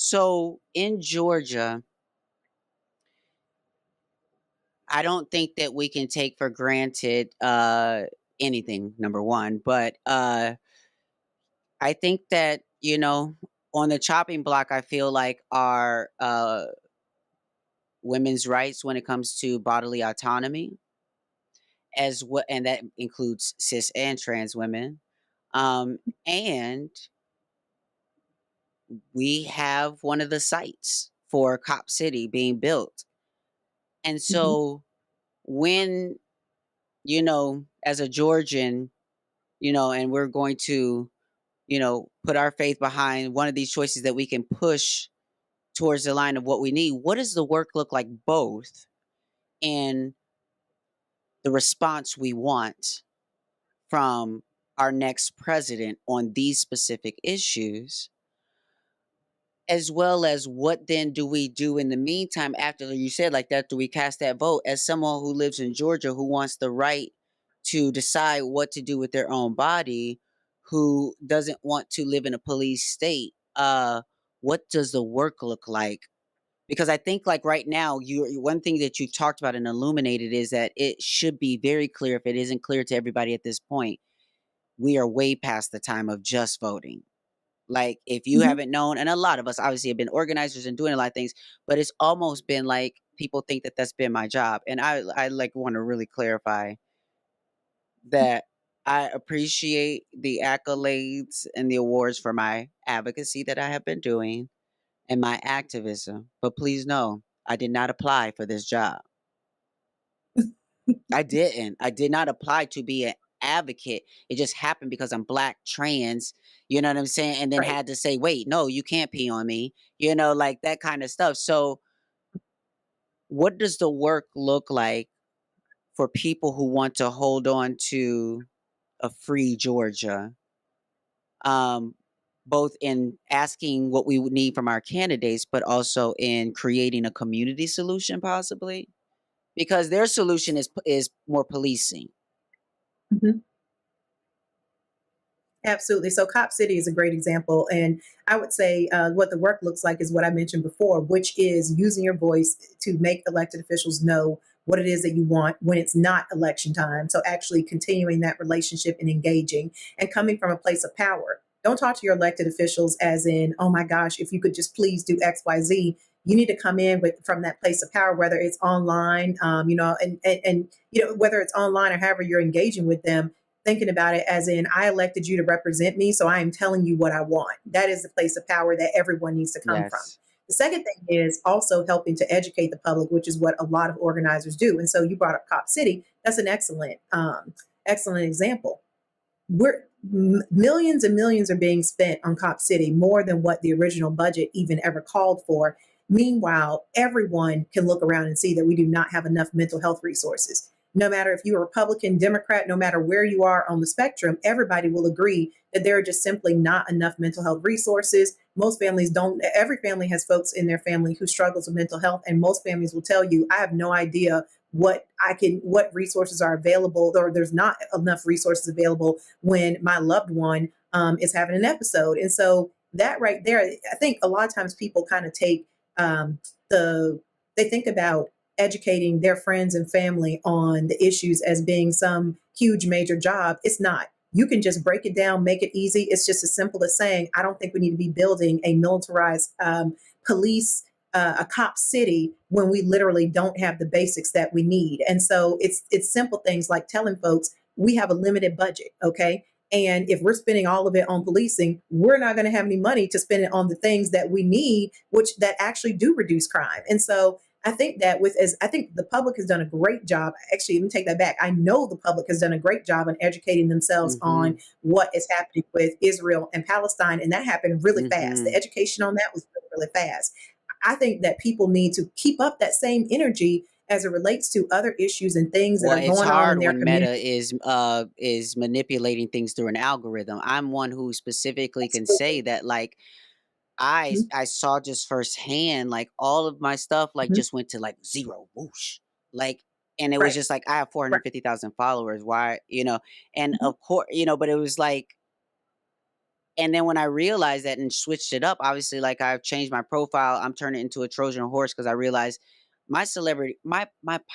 So in Georgia, I don't think that we can take for granted anything, number one. But I think that, on the chopping block, I feel like our women's rights when it comes to bodily autonomy, as what, and that includes cis and trans women. And we have one of the sites for Cop City being built. And Mhm. so when, as a Georgian, and we're going to, put our faith behind one of these choices that we can push towards the line of what we need, what does the work look like both in the response we want from our next president on these specific issues, as well as what then do we do in the meantime after you said like that? Do we cast that vote as someone who lives in Georgia who wants the right to decide what to do with their own body, who doesn't want to live in a police state? What does the work look like? Because I think like right now, one thing that you've talked about and illuminated is that it should be very clear. If it isn't clear to everybody at this point, we are way past the time of just voting. Like, if you Mhm. haven't known, and a lot of us obviously have been organizers and doing a lot of things, but it's almost been like people think that that's been my job. And I like want to really clarify that I appreciate the accolades and the awards for my advocacy that I have been doing and my activism. But please know, I did not apply for this job. I didn't. I did not apply to be an advocate. It just happened because I'm black, trans, you know what I'm saying? And then Right. had to say, wait, no, you can't pee on me, like that kind of stuff. So, what does the work look like for people who want to hold on to a free Georgia? Um, Both in asking what we would need from our candidates, but also in creating a community solution, possibly because their solution is more policing. Mhm. Absolutely. So Cop City is a great example. And I would say what the work looks like is what I mentioned before, which is using your voice to make elected officials know what it is that you want when it's not election time. So actually continuing that relationship and engaging and coming from a place of power. Don't talk to your elected officials as in, oh my gosh, if you could just please do X, Y, Z. You need to come in with from that place of power, whether it's online, and whether it's online or however you're engaging with them, thinking about it as in I elected you to represent me, so I am telling you what I want. That is the place of power that everyone needs to come from. Yes. The second thing is also helping to educate the public, which is what a lot of organizers do. And so you brought up Cop City. That's an excellent example. Millions and millions are being spent on Cop City, more than what the original budget even ever called for. Meanwhile, everyone can look around and see that we do not have enough mental health resources. No matter if you're Republican, Democrat, no matter where you are on the spectrum, everybody will agree that there are just simply not enough mental health resources. Most families don't, every family has folks in their family who struggles with mental health, and most families will tell you, I have no idea what resources are available, or there's not enough resources available when my loved one is having an episode. And so that right there, I think a lot of times people kind of take um, the they think about educating their friends and family on the issues as being some huge major job. It's not. You can just break it down, make it easy. It's just as simple as saying, I don't think we need to be building a militarized police, a cop city, when we literally don't have the basics that we need. And so it's simple things like telling folks we have a limited budget, okay? And if we're spending all of it on policing, we're not going to have any money to spend it on the things that we need, which that actually do reduce crime. And so I think that I think the public has done a great job. Actually, let me take that back. I know the public has done a great job on educating themselves Mhm. on what is happening with Israel and Palestine, and that happened really fast. The Mhm. education on that was really, really fast. I think that people need to keep up that same energy as it relates to other issues and things that Well, are it's going on in hard their when Meta community. is manipulating things through an algorithm. I'm one who specifically can say that like Mhm, I saw just firsthand like all of my stuff like mhm. just went to like zero whoosh. Like and it was Right, just like I have right. 450,000 followers. Why, and Mhm, of course, but it was like And then when I realized that and switched it up, obviously, like, I've changed my profile, I'm turning it into a Trojan horse because I realized my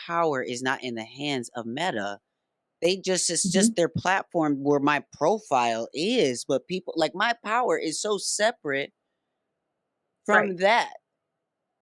power is not in the hands of Meta. It's Hmm. just their platform where my profile is, but people like, my power is so separate Right. from that.